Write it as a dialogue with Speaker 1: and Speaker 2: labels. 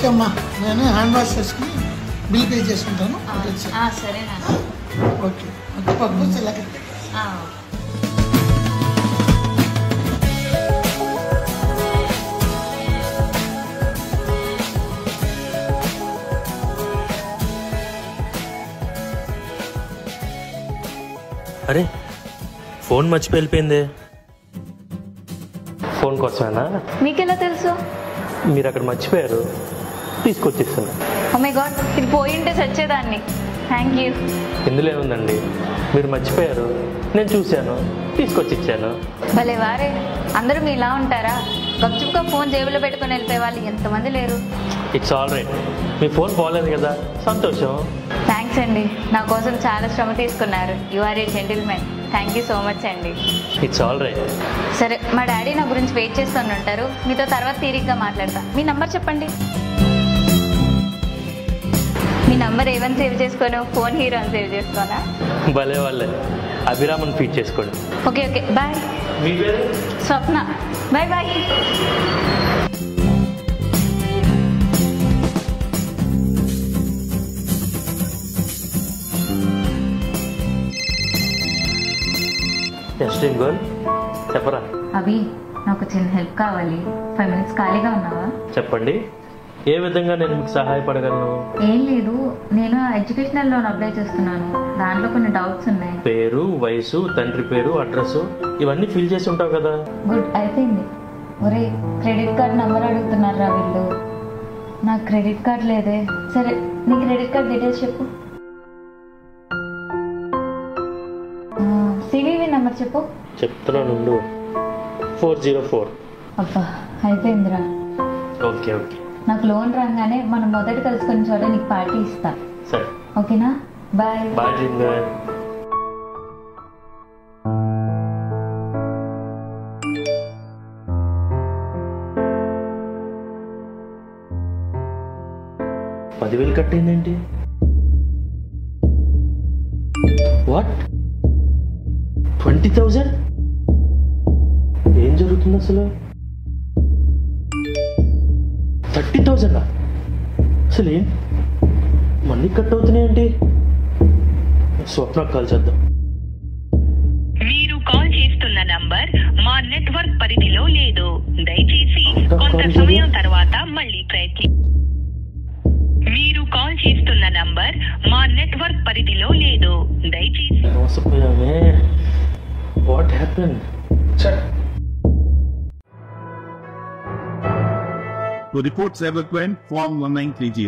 Speaker 1: అమ్మా, నేను hand wash చేసుకుని బిల్ పే చేసుకుంటాను.
Speaker 2: సరేనా?
Speaker 1: ఓకే ఓకే పప్పు చిల్లక.
Speaker 3: అరే ఫోన్ మర్చిపోయి వెళ్ళిపోయింది. ఫోన్ కోసమేనా?
Speaker 2: మీకెలా తెలుసు?
Speaker 3: మీరు అక్కడ మర్చిపోయారు, తీసుకొచ్చిస్తాను.
Speaker 2: ఓ మై గాడ్, ఇది పోయింటే చచ్చేదాన్ని. Thank you.
Speaker 3: ఇందులో ఏముందండి, మీరు మర్చిపోయారు, నేను చూశాను, తీసుకొచ్చి ఇచ్చాను.
Speaker 2: భలే వారే, అందరూ మీలా ఉంటారా? గప్చుప్గా ఫోన్ జేబులో పెట్టుకుని వెళ్ళిపోయే వాళ్ళు ఎంతమంది లేరు.
Speaker 3: It's all right, me phone పోలేదు కదా, సంతోషం.
Speaker 2: థ్యాంక్స్ అండి, నా కోసం చాలా శ్రమ తీసుకున్నారు. You are a gentlemen. Thank you so much అండి.
Speaker 3: It's all right.
Speaker 2: సరే, మా డాడీ నా గురించి వెయిట్ చేస్తూనే ఉంటారు. మీతో తర్వాత తీరిగ్గా మాట్లాడతా. మీ నంబర్ చెప్పండి. మీ నంబర్ ఏమని సేవ్ చేసుకోను? ఫోన్ హీరో అని సేవ్ చేసుకోనా?
Speaker 3: భలే వాళ్ళే, అభిరామన్ ఫీడ్ చేసుకోండి.
Speaker 2: Okay okay, bye.
Speaker 3: మీ పేరు?
Speaker 2: Swapna. Bye bye.
Speaker 3: Extreme girl, చెప్పరా.
Speaker 2: అభి, నాకు చిన్న హెల్ప్ కావాలి. 5 minutes ఖాళీగా ఉన్నావా?
Speaker 3: చెప్పండి, ఏ విధంగా నేను మీకు సహాయపడగలను?
Speaker 2: ఏం లేదు, నేను ఎడ్యుకేషనల్ లోన్ అప్లై చేస్తున్నాను. దాంట్లో కొన్ని డౌట్స్ ఉన్నాయి.
Speaker 3: పేరు, వయసు, తండ్రి పేరు, అడ్రస్ ఇవన్నీ ఫిల్ చేసి ఉంటావు కదా.
Speaker 2: గుడ్, అయిపోయింది. ఒరే, క్రెడిట్ కార్డ్ నంబర్ అడుగుతున్నారా వీళ్ళు? నాకు క్రెడిట్ కార్డ్ లేదే. సరే, నీ క్రెడిట్ కార్డ్ డీటెయిల్స్ చెప్పు. సివివి నెంబర్ చెప్పు.
Speaker 3: చెప్తున్నాను, 404.
Speaker 2: అబ్బా, అయిపోయిందిరా.
Speaker 3: Okay okay.
Speaker 2: నాకు లోన్ రాగానే మనం మొదట కలుసుకున్న చోట నీకు పార్టీ ఇస్తా.
Speaker 3: సరే,
Speaker 2: ఓకేనా? బాయ్.
Speaker 3: Bye dream girl. $10,000 కట్టిందేంటి? వాట్, 20,000? ఏం జరుగుతుంది అసలు? 30,000? అసలు ఏం మనీ కట్ అవుతున్నాయండి? స్వప్న కాల్ చేద్దాం.
Speaker 4: మీరు కాల్ చేస్తున్న నంబర్ మా నెట్వర్క్ పరిధిలో లేదు. దయచేసి కొంత సమయం తర్వాత మళ్ళీ మీరు కాల్ చేస్తున్న నంబర్ మా నెట్వర్క్ పరిధిలో లేదు. దయచేసి.
Speaker 3: మోసపోయామే. What happen?
Speaker 5: To report cybercrime, form 1930.